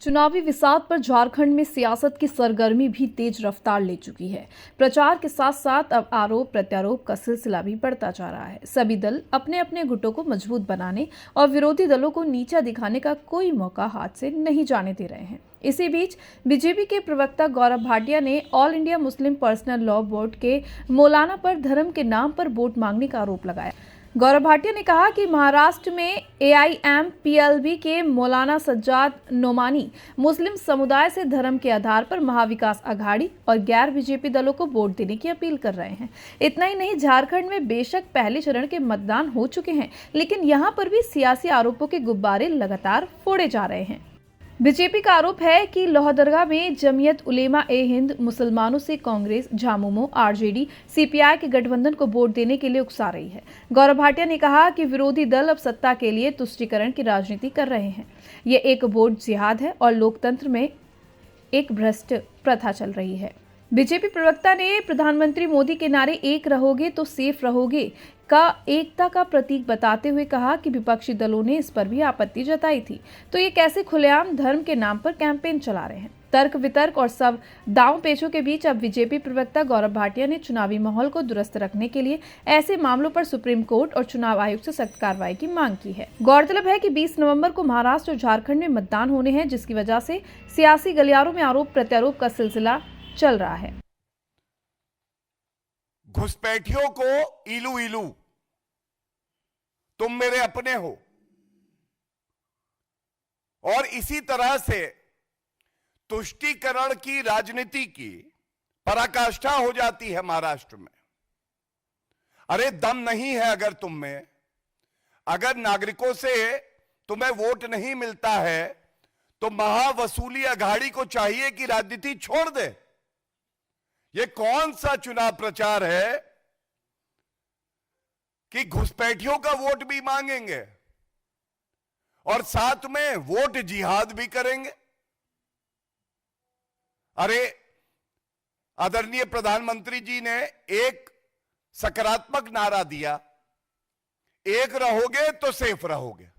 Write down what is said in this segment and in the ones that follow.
चुनावी विसात पर झारखंड में सियासत की सरगर्मी भी तेज रफ्तार ले चुकी है। प्रचार के साथ साथ अब आरोप प्रत्यारोप का सिलसिला भी बढ़ता जा रहा है। सभी दल अपने अपने गुटों को मजबूत बनाने और विरोधी दलों को नीचा दिखाने का कोई मौका हाथ से नहीं जाने दे रहे हैं। इसी बीच बीजेपी के प्रवक्ता गौरव भाटिया ने all India Muslim Personal Law board के मौलाना पर धर्म के नाम पर वोट मांगने का आरोप लगाया। गौरव भाटिया ने कहा कि महाराष्ट्र में AIMPLB के मौलाना सज्जाद नोमानी मुस्लिम समुदाय से धर्म के आधार पर महाविकास अघाड़ी और गैर बीजेपी दलों को वोट देने की अपील कर रहे हैं। इतना ही नहीं, झारखंड में बेशक पहले चरण के मतदान हो चुके हैं, लेकिन यहां पर भी सियासी आरोपों के गुब्बारे लगातार फोड़े जा रहे हैं। बीजेपी का आरोप है कि लोहरदगा में जमीयत उलेमा-ए-हिंद मुसलमानों से कांग्रेस, झामुमो, RJD, CPI के गठबंधन को वोट देने के लिए उकसा रही है। गौरव भाटिया ने कहा कि विरोधी दल अब सत्ता के लिए तुष्टीकरण की राजनीति कर रहे हैं। ये एक वोट जिहाद है और लोकतंत्र में एक भ्रष्ट प्रथा चल रही है। बीजेपी प्रवक्ता ने प्रधानमंत्री मोदी के नारे "एक रहोगे तो सेफ रहोगे" का एकता का प्रतीक बताते हुए कहा कि विपक्षी दलों ने इस पर भी आपत्ति जताई थी, तो ये कैसे खुलेआम धर्म के नाम पर कैंपेन चला रहे हैं। तर्क वितर्क और सब दांव पेचों के बीच अब बीजेपी प्रवक्ता गौरव भाटिया ने चुनावी माहौल को दुरुस्त रखने के लिए ऐसे मामलों पर सुप्रीम कोर्ट और चुनाव आयोग से सख्त कार्रवाई की मांग की है। गौरतलब है कि 20 नवंबर को महाराष्ट्र और झारखंड में मतदान होने हैं, जिसकी वजह से सियासी गलियारों में आरोप प्रत्यारोप का सिलसिला चल रहा है। घुसपैठियों को इलू इलू, तुम मेरे अपने हो, और इसी तरह से तुष्टीकरण की राजनीति की पराकाष्ठा हो जाती है महाराष्ट्र में। अरे दम नहीं है अगर तुम में, अगर नागरिकों से तुम्हें वोट नहीं मिलता है तो महावसूली अघाड़ी को चाहिए कि राजनीति छोड़ दे। ये कौन सा चुनाव प्रचार है कि घुसपैठियों का वोट भी मांगेंगे और साथ में वोट जिहाद भी करेंगे। अरे आदरणीय प्रधानमंत्री जी ने एक सकारात्मक नारा दिया, एक रहोगे तो सेफ रहोगे।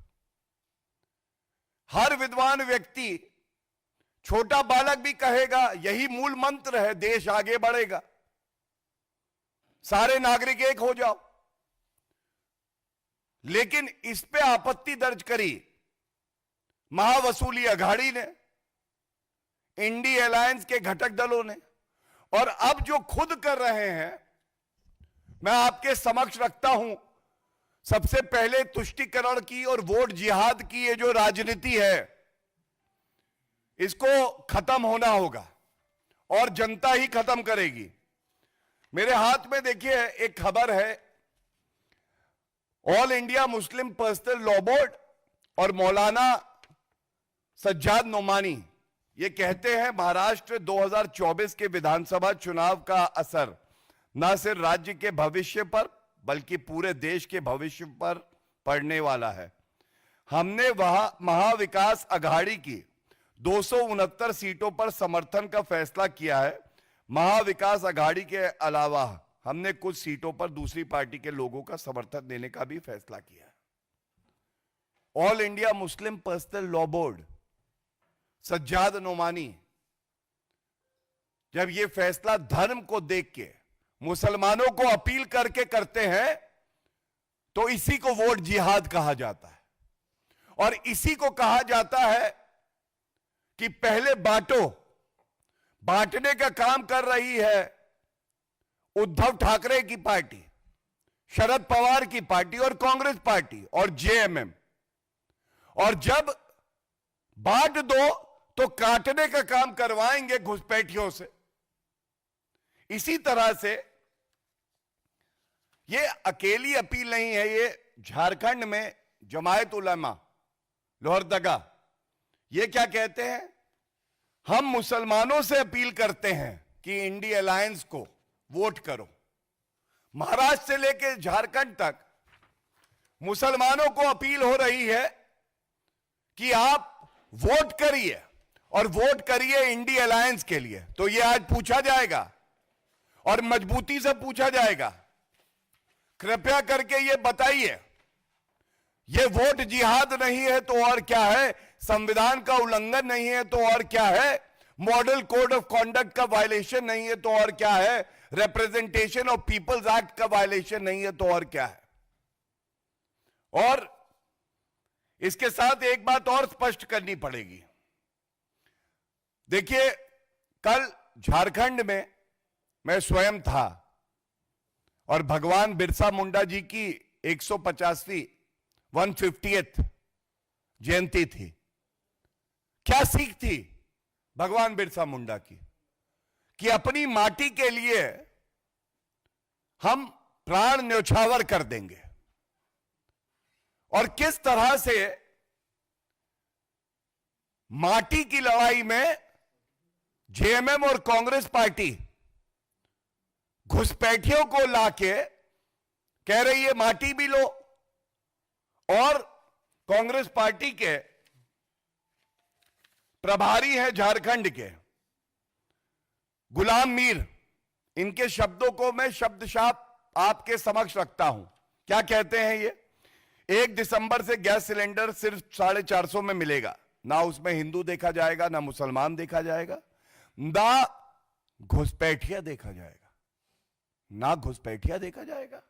हर विद्वान व्यक्ति, छोटा बालक भी कहेगा यही मूल मंत्र है, देश आगे बढ़ेगा। सारे नागरिक एक हो जाओ। लेकिन इस पे आपत्ति दर्ज करी महावसूली अघाड़ी ने, इंडी अलायंस के घटक दलों ने, और अब जो खुद कर रहे हैं मैं आपके समक्ष रखता हूं। सबसे पहले तुष्टीकरण की और वोट जिहाद की ये जो राजनीति है, इसको खत्म होना होगा और जनता ही खत्म करेगी। मेरे हाथ में देखिए एक खबर है, All India Muslim Personal Law board और मौलाना सज्जाद नोमानी ये कहते हैं महाराष्ट्र 2024 के विधानसभा चुनाव का असर न सिर्फ राज्य के भविष्य पर बल्कि पूरे देश के भविष्य पर पड़ने वाला है। हमने वहां महाविकास अघाड़ी की 269 सीटों पर समर्थन का फैसला किया है। महाविकास अघाड़ी के अलावा हमने कुछ सीटों पर दूसरी पार्टी के लोगों का समर्थन देने का भी फैसला किया है। All India Muslim Personal Law Board Sajjad Nomani जब ये फैसला धर्म को देख के मुसलमानों को अपील करके करते हैं तो इसी को वोट जिहाद कहा जाता है। और इसी को कहा जाता है कि पहले बांटो, बांटने का काम कर रही है उद्धव ठाकरे की पार्टी, शरद पवार की पार्टी और कांग्रेस पार्टी और JMM। और जब बांट दो तो काटने का काम करवाएंगे घुसपैठियों से। इसी तरह से ये अकेली अपील नहीं है, ये झारखंड में जमायत उलेमा लोहरदगा ये क्या कहते हैं, हम मुसलमानों से अपील करते हैं कि इंडी अलायंस को वोट करो। महाराष्ट्र से लेकर झारखंड तक मुसलमानों को अपील हो रही है कि आप वोट करिए और वोट करिए इंडी अलायंस के लिए। तो ये आज पूछा जाएगा और मजबूती से पूछा जाएगा, कृपया करके ये बताइए ये वोट जिहाद नहीं है तो और क्या है, संविधान का उल्लंघन नहीं है तो और क्या है, मॉडल कोड ऑफ कॉन्डक्ट का वायलेशन नहीं है तो और क्या है, रिप्रेजेंटेशन ऑफ पीपल्स एक्ट का वायलेशन नहीं है तो और क्या है। और इसके साथ एक बात और स्पष्ट करनी पड़ेगी। देखिए, कल झारखंड में मैं स्वयं था और भगवान बिरसा मुंडा जी की 150वीं 150th जयंती थी। क्या सीख थी भगवान बिरसा मुंडा की, कि अपनी माटी के लिए हम प्राण न्यौछावर कर देंगे। और किस तरह से माटी की लड़ाई में जेएमएम और कांग्रेस पार्टी घुसपैठियों को लाके कह रही है माटी भी लो, और कांग्रेस पार्टी के प्रभारी हैं झारखंड के गुलाम मीर, इनके शब्दों को मैं शब्दशाप आपके समक्ष रखता हूं। क्या कहते हैं ये? 1 दिसंबर से गैस सिलेंडर सिर्फ 450 में मिलेगा, ना उसमें हिंदू देखा जाएगा, ना मुसलमान देखा जाएगा, ना घुसपैठिया देखा जाएगा, ना घुसपैठिया देखा जाएगा।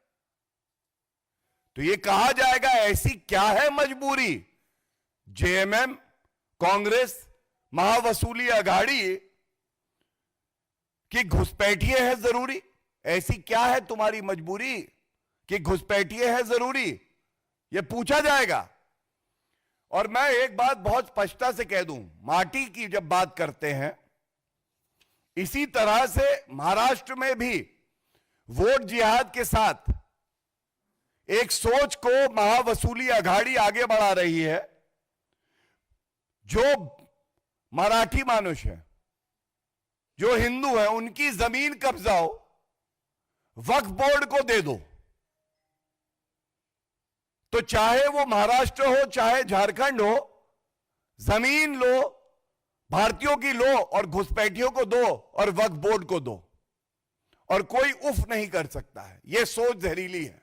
तो ये कहा जाएगा ऐसी क्या है मजबूरी, जेएमएम, कांग्रेस, महावसूली अघाड़ी कि घुसपैठिए है जरूरी? ऐसी क्या है तुम्हारी मजबूरी कि घुसपैठिए है जरूरी? यह पूछा जाएगा। और मैं एक बात बहुत स्पष्टता से कह दूं, माटी की जब बात करते हैं, इसी तरह से महाराष्ट्र में भी वोट जिहाद के साथ एक सोच को महावसूली अघाड़ी आगे बढ़ा रही है। जो मराठी मानुष है, जो हिंदू है, उनकी जमीन कब्जाओ, वक्फ बोर्ड को दे दो। तो चाहे वो महाराष्ट्र हो चाहे झारखंड हो, जमीन लो, भारतीयों की लो और घुसपैठियों को दो और वक्फ बोर्ड को दो, और कोई उफ नहीं कर सकता है। यह सोच जहरीली है,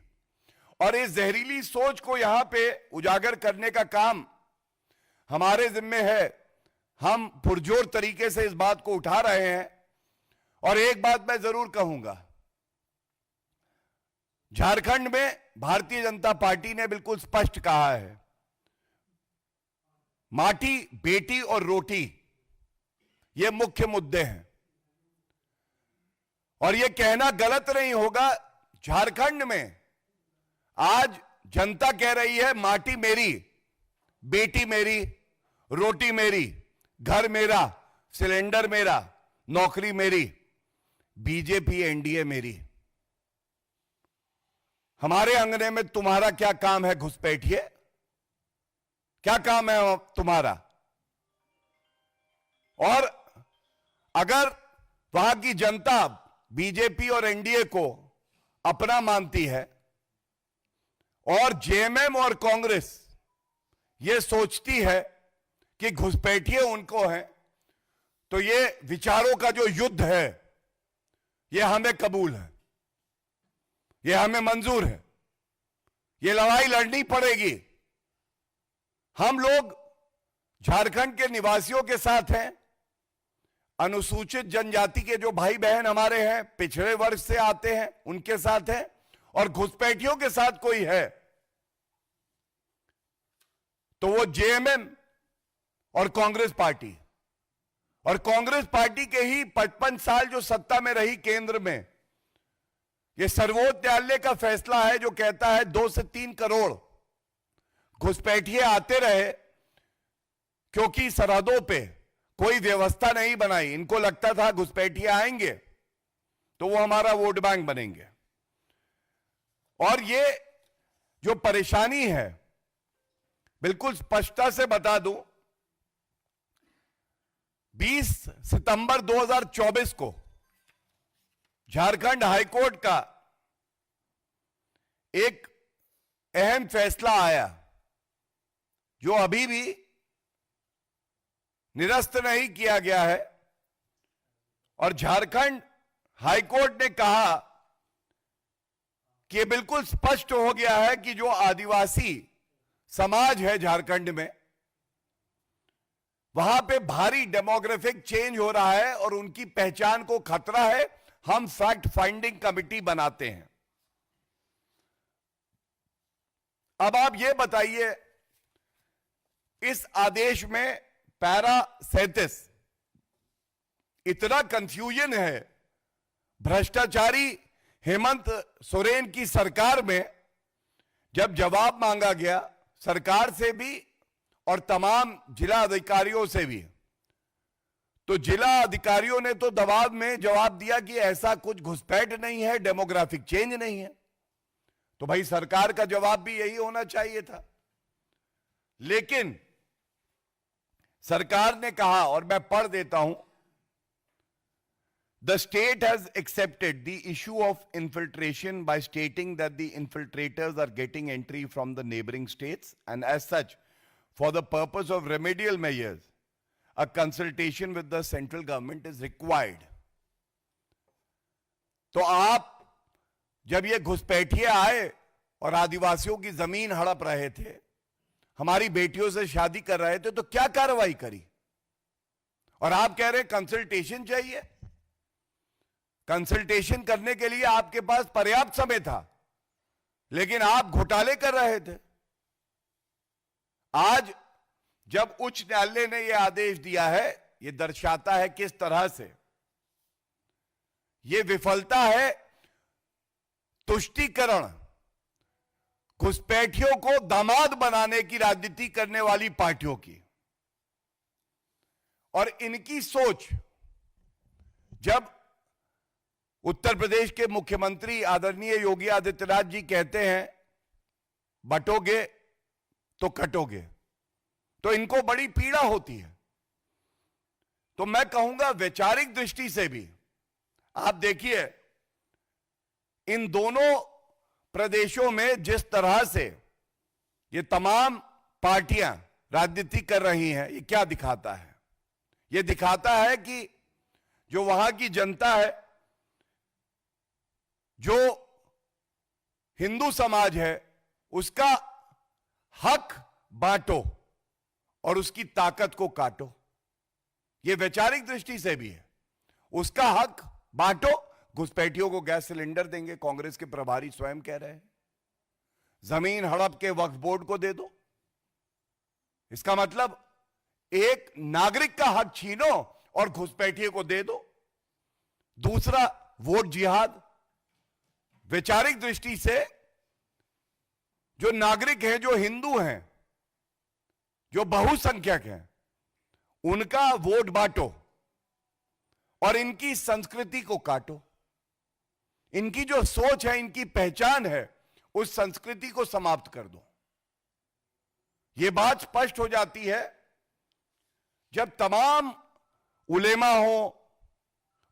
और इस जहरीली सोच को यहां पे उजागर करने का काम हमारे जिम्मे है। हम पुरजोर तरीके से इस बात को उठा रहे हैं। और एक बात मैं जरूर कहूंगा, झारखंड में भारतीय जनता पार्टी ने बिल्कुल स्पष्ट कहा है, माटी, बेटी और रोटी ये मुख्य मुद्दे हैं। और ये कहना गलत नहीं होगा, झारखंड में आज जनता कह रही है माटी मेरी, बेटी मेरी, रोटी मेरी, घर मेरा, सिलेंडर मेरा, नौकरी मेरी, बीजेपी एनडीए मेरी। हमारे अंगने में तुम्हारा क्या काम है घुसपैठिए? क्या काम है तुम्हारा? और अगर वहां की जनता बीजेपी और एनडीए को अपना मानती है और जेएमएम और कांग्रेस ये सोचती है कि घुसपैठिए उनको हैं, तो ये विचारों का जो युद्ध है ये हमें कबूल है, ये हमें मंजूर है। ये लड़ाई लड़नी पड़ेगी। हम लोग झारखंड के निवासियों के साथ हैं, अनुसूचित जनजाति के जो भाई बहन हमारे हैं, पिछड़े वर्ग से आते हैं, उनके साथ हैं, और घुसपैठियों के साथ कोई है तो वो जेएमएम और कांग्रेस पार्टी। और कांग्रेस पार्टी के ही 55 साल जो सत्ता में रही केंद्र में, ये सर्वोच्च न्यायालय का फैसला है जो कहता है 2 से 3 करोड़ घुसपैठिए आते रहे, क्योंकि सरहदों पे कोई व्यवस्था नहीं बनाई। इनको लगता था घुसपैठिए आएंगे तो वो हमारा वोट बैंक बनेंगे। और ये जो परेशानी है, बिल्कुल स्पष्टता से बता दूं, 20 सितंबर 2024 को झारखंड हाईकोर्ट का एक अहम फैसला आया जो अभी भी निरस्त नहीं किया गया है। और झारखंड हाईकोर्ट ने कहा कि यह बिल्कुल स्पष्ट हो गया है कि जो आदिवासी समाज है झारखंड में, वहां पे भारी डेमोग्राफिक चेंज हो रहा है और उनकी पहचान को खतरा है। हम फैक्ट फाइंडिंग कमिटी बनाते हैं। अब आप ये बताइए, इस आदेश में पैरा 37 इतना कंफ्यूजन है। भ्रष्टाचारी हेमंत सोरेन की सरकार में जब जवाब मांगा गया सरकार से भी और तमाम जिला अधिकारियों से भी, तो जिला अधिकारियों ने तो दबाव में जवाब दिया कि ऐसा कुछ घुसपैठ नहीं है, डेमोग्राफिक चेंज नहीं है। तो भाई सरकार का जवाब भी यही होना चाहिए था। लेकिन सरकार ने कहा, और मैं पढ़ देता हूं, The state has accepted the issue of infiltration by stating that the infiltrators are getting entry from the neighboring states, and as such, for the purpose of remedial measures, a consultation with the central government is required. तो आप जब ये घुसपैठिए आए और आदिवासियों की जमीन हड़प रहे थे, हमारी बेटियों से शादी कर रहे थे, तो क्या कार्रवाई करी? और आप कह रहे कंसल्टेशन चाहिए। कंसल्टेशन करने के लिए आपके पास पर्याप्त समय था, लेकिन आप घोटाले कर रहे थे। आज जब उच्च न्यायालय ने यह आदेश दिया है, यह दर्शाता है किस तरह से यह विफलता है तुष्टीकरण, घुसपैठियों को दामाद बनाने की राजनीति करने वाली पार्टियों की। और इनकी सोच, जब उत्तर प्रदेश के मुख्यमंत्री आदरणीय योगी आदित्यनाथ जी कहते हैं बटोगे तो कटोगे, तो इनको बड़ी पीड़ा होती है। तो मैं कहूंगा वैचारिक दृष्टि से भी आप देखिए, इन दोनों प्रदेशों में जिस तरह से ये तमाम पार्टियां राजनीति कर रही हैं, ये क्या दिखाता है? ये दिखाता है कि जो वहां की जनता है, जो हिंदू समाज है, उसका हक बांटो और उसकी ताकत को काटो। यह वैचारिक दृष्टि से भी है। उसका हक बांटो, घुसपैठियों को गैस सिलेंडर देंगे, कांग्रेस के प्रभारी स्वयं कह रहे हैं। जमीन हड़प के वक्फ बोर्ड को दे दो। इसका मतलब एक नागरिक का हक छीनो और घुसपैठिए को दे दो। दूसरा, वोट जिहाद। वैचारिक दृष्टि से जो नागरिक हैं, जो हिंदू हैं, जो बहुसंख्यक हैं, उनका वोट बांटो और इनकी संस्कृति को काटो। इनकी जो सोच है, इनकी पहचान है, उस संस्कृति को समाप्त कर दो। यह बात स्पष्ट हो जाती है जब तमाम उलेमा हो,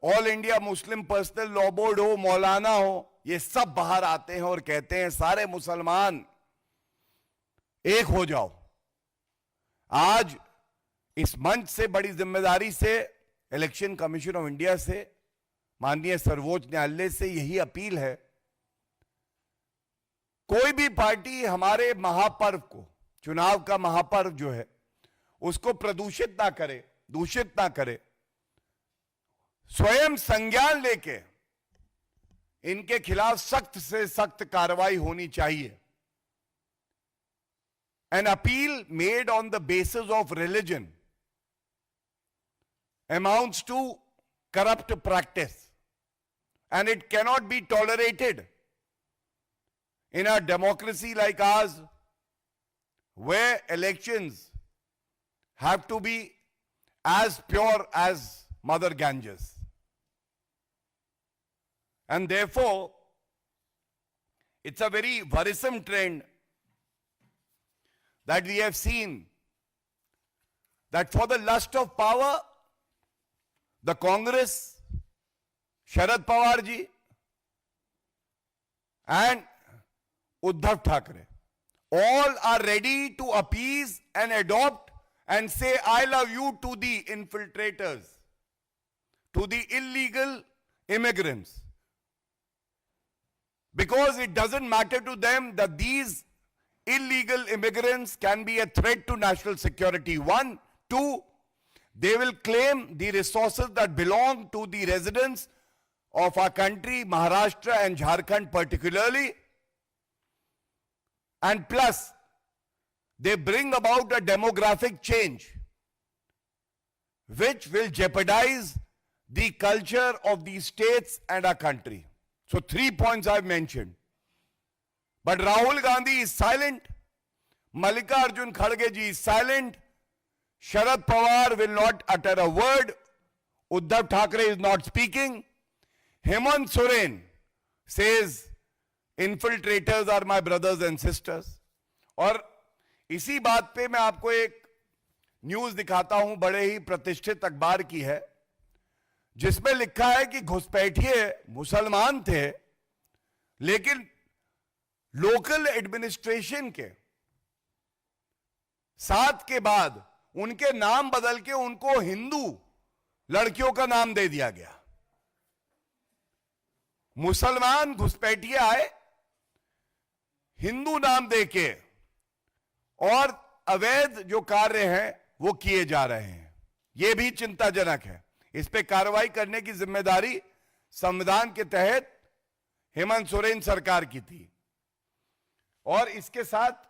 all India Muslim Personal Law board हो, मौलाना हो, ये सब बाहर आते हैं और कहते हैं सारे मुसलमान एक हो जाओ। आज इस मंच से बड़ी जिम्मेदारी से इलेक्शन कमीशन ऑफ इंडिया से, माननीय सर्वोच्च न्यायालय से यही अपील है, कोई भी पार्टी हमारे महापर्व को, चुनाव का महापर्व जो है, उसको प्रदूषित ना करे, दूषित ना करे। स्वयं संज्ञान लेके इनके खिलाफ सख्त से सख्त कार्रवाई होनी चाहिए। An appeal made on the basis of religion amounts to corrupt practice, and it cannot be tolerated in a democracy like ours, where elections have to be as pure as Mother Ganges. And therefore, it's a very worrisome trend that we have seen, that for the lust of power, the Congress, Sharad Pawar ji and Uddhav Thackeray, all are ready to appease and adopt and say I love you to the infiltrators, to the illegal immigrants, because it doesn't matter to them that these illegal immigrants can be a threat to national security. One. Two, they will claim the resources that belong to the residents of our country, Maharashtra and Jharkhand particularly. And plus, they bring about a demographic change which will jeopardize the culture of these states and our country. So 3 points I've mentioned. But Rahul Gandhi is silent. Mallikarjun Kharge ji is silent. Sharad Pawar will not utter a word. Uddhav Thackeray is not speaking. Hemant Soren says, infiltrators are my brothers and sisters. और इसी बात पे मैं आपको एक news दिखाता हूं, बड़े ही प्रतिष्ठित अखबार की है, जिसमें लिखा है कि घुसपैठिए मुसलमान थे, लेकिन लोकल एडमिनिस्ट्रेशन के साथ के बाद उनके नाम बदल के उनको हिंदू लड़कियों का नाम दे दिया गया। मुसलमान घुसपैठिए आए, हिंदू नाम देके, और अवैध जो कार्य हैं वो किए जा रहे हैं। यह भी चिंताजनक है। इस पे कार्रवाई करने की जिम्मेदारी संविधान के तहत हेमंत सोरेन सरकार की थी। और इसके साथ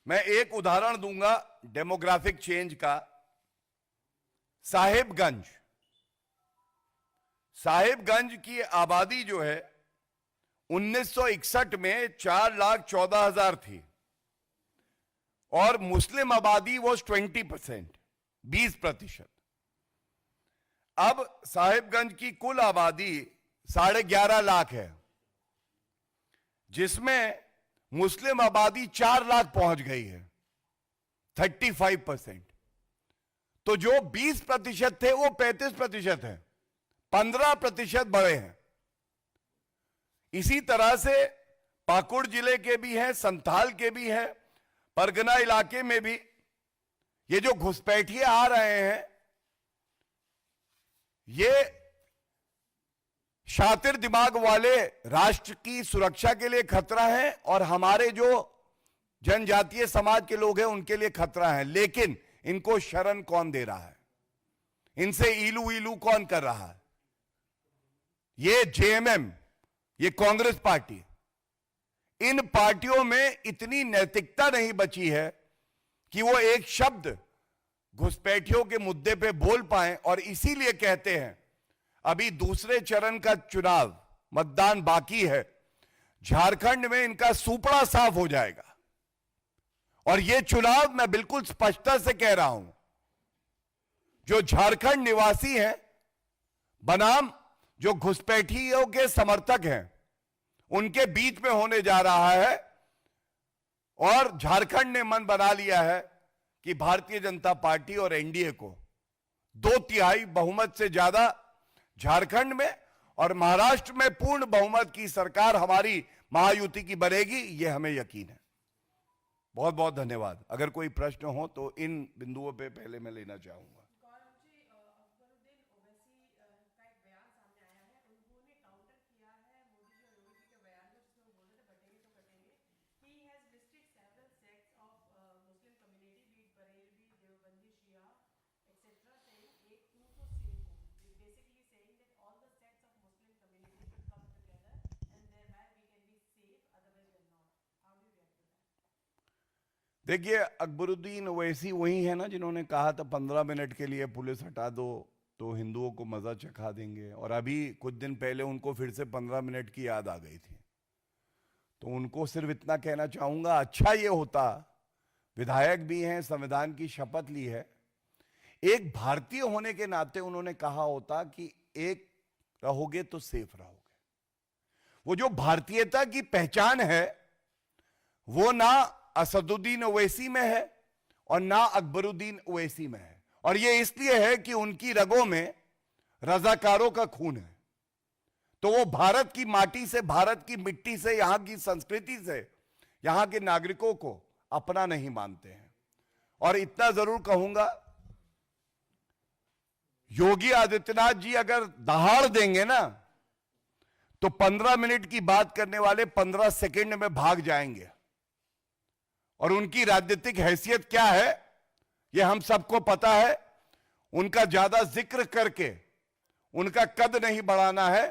मैं एक उदाहरण दूंगा डेमोग्राफिक चेंज का। साहिबगंज की आबादी जो है 1961 में 4,14,000 थी और मुस्लिम आबादी वॉज 20%, 20%। अब साहिबगंज की कुल आबादी 11.5 लाख है, जिसमें मुस्लिम आबादी 4 लाख पहुंच गई है, 35%। तो जो 20% थे वो 35% है, 15% बढ़े हैं। इसी तरह से पाकुड़ जिले के भी हैं, संथाल के भी हैं, परगना इलाके में भी ये जो घुसपैठिए आ रहे हैं, ये शातिर दिमाग वाले राष्ट्र की सुरक्षा के लिए खतरा है और हमारे जो जनजातीय समाज के लोग हैं उनके लिए खतरा है। लेकिन इनको शरण कौन दे रहा है? इनसे इलू इलू कौन कर रहा है? ये जेएमएम, ये कांग्रेस पार्टी। इन पार्टियों में इतनी नैतिकता नहीं बची है कि वो एक शब्द घुसपैठियों के मुद्दे पे बोल पाए। और इसीलिए कहते हैं अभी दूसरे चरण का चुनाव, मतदान बाकी है, झारखंड में इनका सुपड़ा साफ हो जाएगा। और यह चुनाव मैं बिल्कुल स्पष्टता से कह रहा हूं, जो झारखंड निवासी हैं बनाम जो घुसपैठियों के समर्थक हैं, उनके बीच में होने जा रहा है। और झारखंड ने मन बना लिया है कि भारतीय जनता पार्टी और एनडीए को 2/3 बहुमत से ज्यादा झारखंड में और महाराष्ट्र में पूर्ण बहुमत की सरकार हमारी महायुति की बनेगी, यह हमें यकीन है। बहुत बहुत धन्यवाद। अगर कोई प्रश्न हो तो इन बिंदुओं पे पहले मैं लेना चाहूंगा। देखिए, अकबरुद्दीन ओवैसी वही है ना जिन्होंने कहा था 15 मिनट के लिए पुलिस हटा दो तो हिंदुओं को मजा चखा देंगे। और अभी कुछ दिन पहले उनको फिर से 15 मिनट की याद आ गई थी। तो उनको सिर्फ इतना कहना चाहूंगा, अच्छा ये होता, विधायक भी हैं, संविधान की शपथ ली है, एक भारतीय होने के नाते उन्होंने कहा होता कि एक रहोगे तो सेफ रहोगे। वो जो भारतीयता की पहचान है वो ना असदुद्दीन ओवैसी में है और ना अकबरुद्दीन ओवैसी में है। और यह इसलिए है कि उनकी रगों में रजाकारों का खून है। तो वो भारत की माटी से, भारत की मिट्टी से, यहां की संस्कृति से, यहां के नागरिकों को अपना नहीं मानते हैं। और इतना जरूर कहूंगा, योगी आदित्यनाथ जी अगर दहाड़ देंगे ना तो 15 मिनट की बात करने वाले 15 सेकंड में भाग जाएंगे। और उनकी राजनीतिक हैसियत क्या है यह हम सबको पता है। उनका ज्यादा जिक्र करके उनका कद नहीं बढ़ाना है,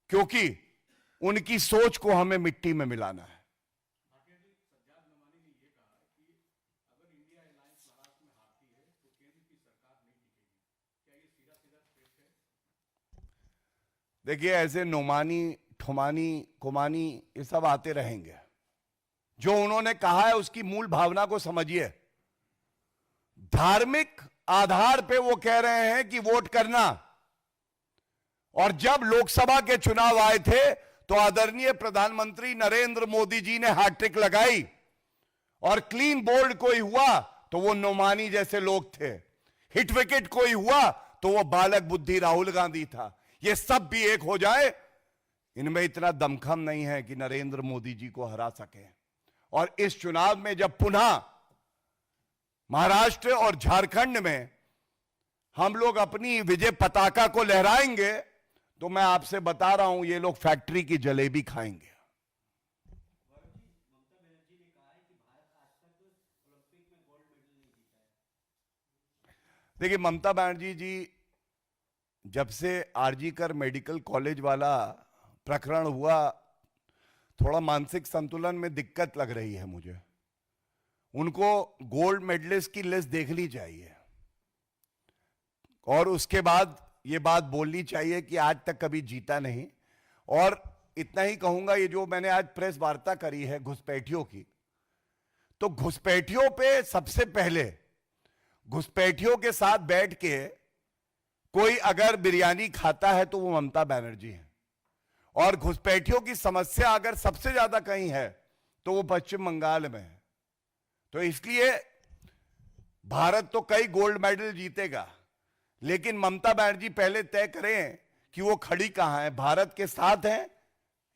क्योंकि उनकी सोच को हमें मिट्टी में मिलाना है। देखिए, ऐसे नोमानी, ठुमानी, कुमानी ये सब आते रहेंगे। जो उन्होंने कहा है उसकी मूल भावना को समझिए। धार्मिक आधार पे वो कह रहे हैं कि वोट करना, और जब लोकसभा के चुनाव आए थे तो आदरणीय प्रधानमंत्री नरेंद्र मोदी जी ने हैट्रिक लगाई और क्लीन बोल्ड कोई हुआ तो वो नोमानी जैसे लोग थे, हिट विकेट कोई हुआ तो वो बालक बुद्धि राहुल गांधी था। ये सब भी एक हो जाए, इनमें इतना दमखम नहीं है कि नरेंद्र मोदी जी को हरा सके। और इस चुनाव में जब पुनः महाराष्ट्र और झारखंड में हम लोग अपनी विजय पताका को लहराएंगे, तो मैं आपसे बता रहा हूं ये लोग फैक्ट्री की जलेबी खाएंगे। देखिए, ममता बनर्जी जी जब से आरजीकर मेडिकल कॉलेज वाला प्रकरण हुआ, थोड़ा मानसिक संतुलन में दिक्कत लग रही है मुझे। उनको गोल्ड मेडलिस्ट की लिस्ट देखनी चाहिए और उसके बाद ये बात बोलनी चाहिए कि आज तक कभी जीता नहीं। और इतना ही कहूंगा, ये जो मैंने आज प्रेस वार्ता करी है घुसपैठियों की, तो घुसपैठियों पे सबसे पहले घुसपैठियों के साथ बैठ के कोई अगर बिरयानी खाता है तो वो ममता बनर्जी है। और घुसपैठियों की समस्या अगर सबसे ज्यादा कहीं है तो वो पश्चिम बंगाल में है। तो इसलिए भारत तो कई गोल्ड मेडल जीतेगा, लेकिन ममता बनर्जी पहले तय करें कि वो खड़ी कहां है, भारत के साथ है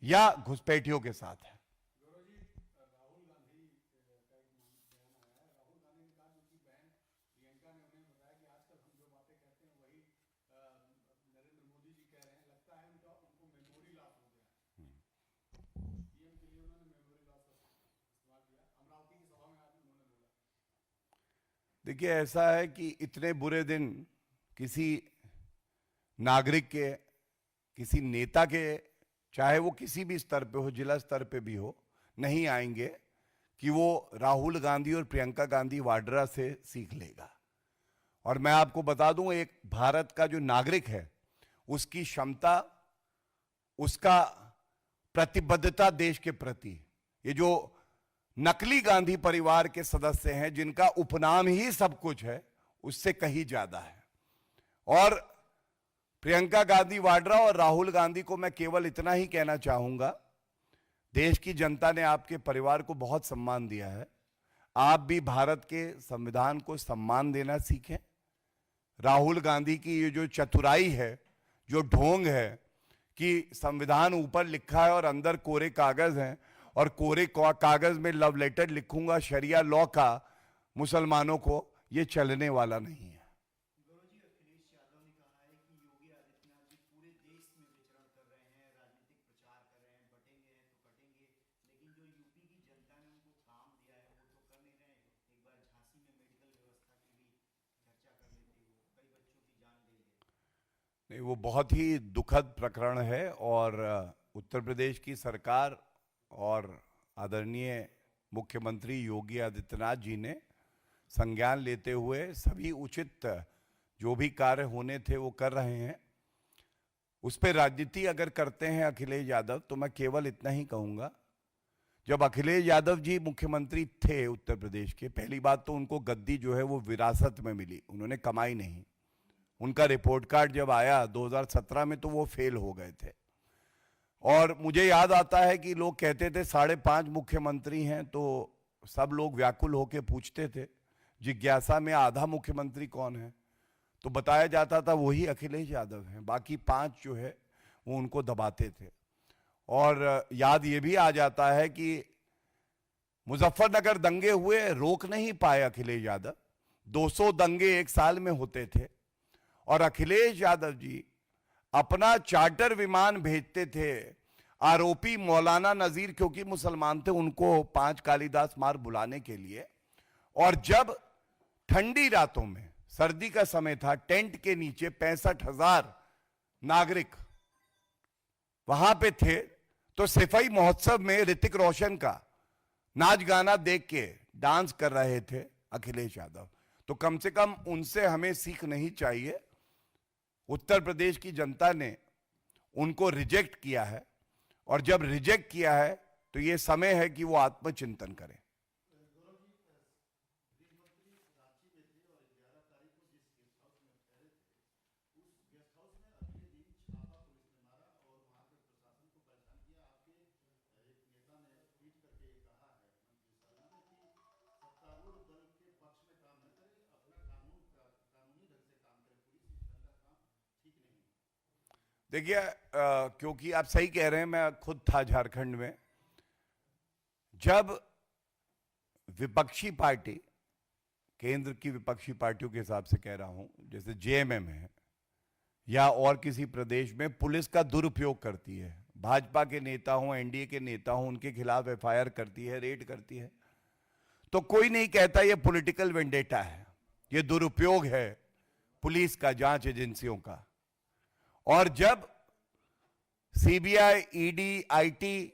या घुसपैठियों के साथ है। देखिए, ऐसा है कि इतने बुरे दिन किसी नागरिक के, किसी नेता के, चाहे वो किसी भी स्तर पे हो, जिला स्तर पे भी हो, नहीं आएंगे कि वो राहुल गांधी और प्रियंका गांधी वाड्रा से सीख लेगा। और मैं आपको बता दूं, एक भारत का जो नागरिक है उसकी क्षमता, उसका प्रतिबद्धता देश के प्रति, ये जो नकली गांधी परिवार के सदस्य हैं जिनका उपनाम ही सब कुछ है, उससे कहीं ज्यादा है। और प्रियंका गांधी वाड्रा और राहुल गांधी को मैं केवल इतना ही कहना चाहूंगा, देश की जनता ने आपके परिवार को बहुत सम्मान दिया है, आप भी भारत के संविधान को सम्मान देना सीखें। राहुल गांधी की ये जो चतुराई है, जो ढोंग है कि संविधान ऊपर लिखा है और अंदर कोरे कागज हैं, और कोरे कागज में लव लेटर लिखूंगा शरिया लॉ का मुसलमानों को, ये चलने वाला नहीं है। अखिलेश यादव ने कहा है कि योगी आदित्यनाथ जी पूरे देश में विचरण कर रहे हैं, राजनीतिक प्रचार कर रहे हैं, बटेंगे हैं तो कटेंगे, लेकिन जो यूपी की जनता ने उनको काम दिया है वो तो कर नहीं रहे। एक बार झांसी में मेडिकल व्यवस्था की भी चर्चा कर लेते हो, कई बच्चों की जान ले लिए। नहीं, वो बहुत ही दुखद प्रकरण है। और उत्तर प्रदेश की सरकार और आदरणीय मुख्यमंत्री योगी आदित्यनाथ जी ने संज्ञान लेते हुए सभी उचित जो भी कार्य होने थे वो कर रहे हैं। उस पर राजनीति अगर करते हैं अखिलेश यादव, तो मैं केवल इतना ही कहूंगा, जब अखिलेश यादव जी मुख्यमंत्री थे उत्तर प्रदेश के, पहली बात तो उनको गद्दी जो है वो विरासत में मिली, उन्होंने कमाई नहीं। उनका रिपोर्ट कार्ड जब आया 2017 में तो वो फेल हो गए थे। और मुझे याद आता है कि लोग कहते थे 5.5 मुख्यमंत्री हैं, तो सब लोग व्याकुल होकर पूछते थे जिज्ञासा में आधा मुख्यमंत्री कौन है, तो बताया जाता था वही अखिलेश यादव हैं, बाकी 5 जो है वो उनको दबाते थे। और याद ये भी आ जाता है कि मुजफ्फरनगर दंगे हुए, रोक नहीं पाए अखिलेश यादव, 200 दंगे एक साल में होते थे। और अखिलेश यादव जी अपना चार्टर विमान भेजते थे आरोपी मौलाना नजीर, क्योंकि मुसलमान थे, उनको 5 कालिदास मार बुलाने के लिए। और जब ठंडी रातों में, सर्दी का समय था, टेंट के नीचे 65,000 नागरिक वहां पे थे, तो सिपाही महोत्सव में ऋतिक रोशन का नाच गाना देख के डांस कर रहे थे अखिलेश यादव। तो कम से कम उनसे हमें सीख नहीं चाहिए। उत्तर प्रदेश की जनता ने उनको रिजेक्ट किया है, और जब रिजेक्ट किया है तो यह समय है कि वो आत्मचिंतन करें। देखिए, क्योंकि आप सही कह रहे हैं, मैं खुद था झारखंड में, जब विपक्षी पार्टी, केंद्र की विपक्षी पार्टियों के हिसाब से कह रहा हूं, जैसे जेएमएम है या और किसी प्रदेश में पुलिस का दुरुपयोग करती है, भाजपा के नेता हों, एनडीए के नेता हों, उनके खिलाफ एफआईआर करती है, रेड करती है, तो कोई नहीं कहता ये पॉलिटिकल वेंडेटा है, ये दुरुपयोग है पुलिस का, जांच एजेंसियों का। और जब सीबीआई, ईडी, आईटी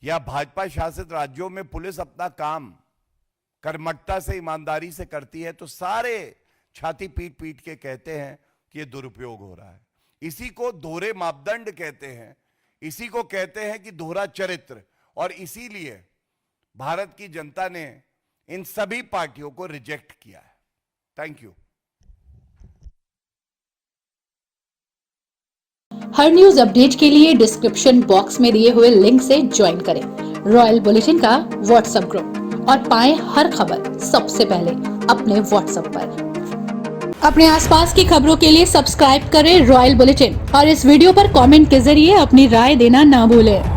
या भाजपा शासित राज्यों में पुलिस अपना काम कर्मठता से, ईमानदारी से करती है, तो सारे छाती पीट पीट के कहते हैं कि ये दुरुपयोग हो रहा है। इसी को दोहरे मापदंड कहते हैं, इसी को कहते हैं कि दोहरा चरित्र। और इसीलिए भारत की जनता ने इन सभी पार्टियों को रिजेक्ट किया है। Thank you. Her news update के लिए डिस्क्रिप्शन बॉक्स में दिए हुए लिंक से ज्वाइन करें रॉयल बुलेटिन का व्हाट्सएप ग्रुप और पाएं हर खबर सबसे पहले अपने व्हाट्सएप पर। अपने आसपास की खबरों के लिए सब्सक्राइब करें रॉयल बुलेटिन और इस वीडियो पर कमेंट के जरिए अपनी राय देना ना भूलें।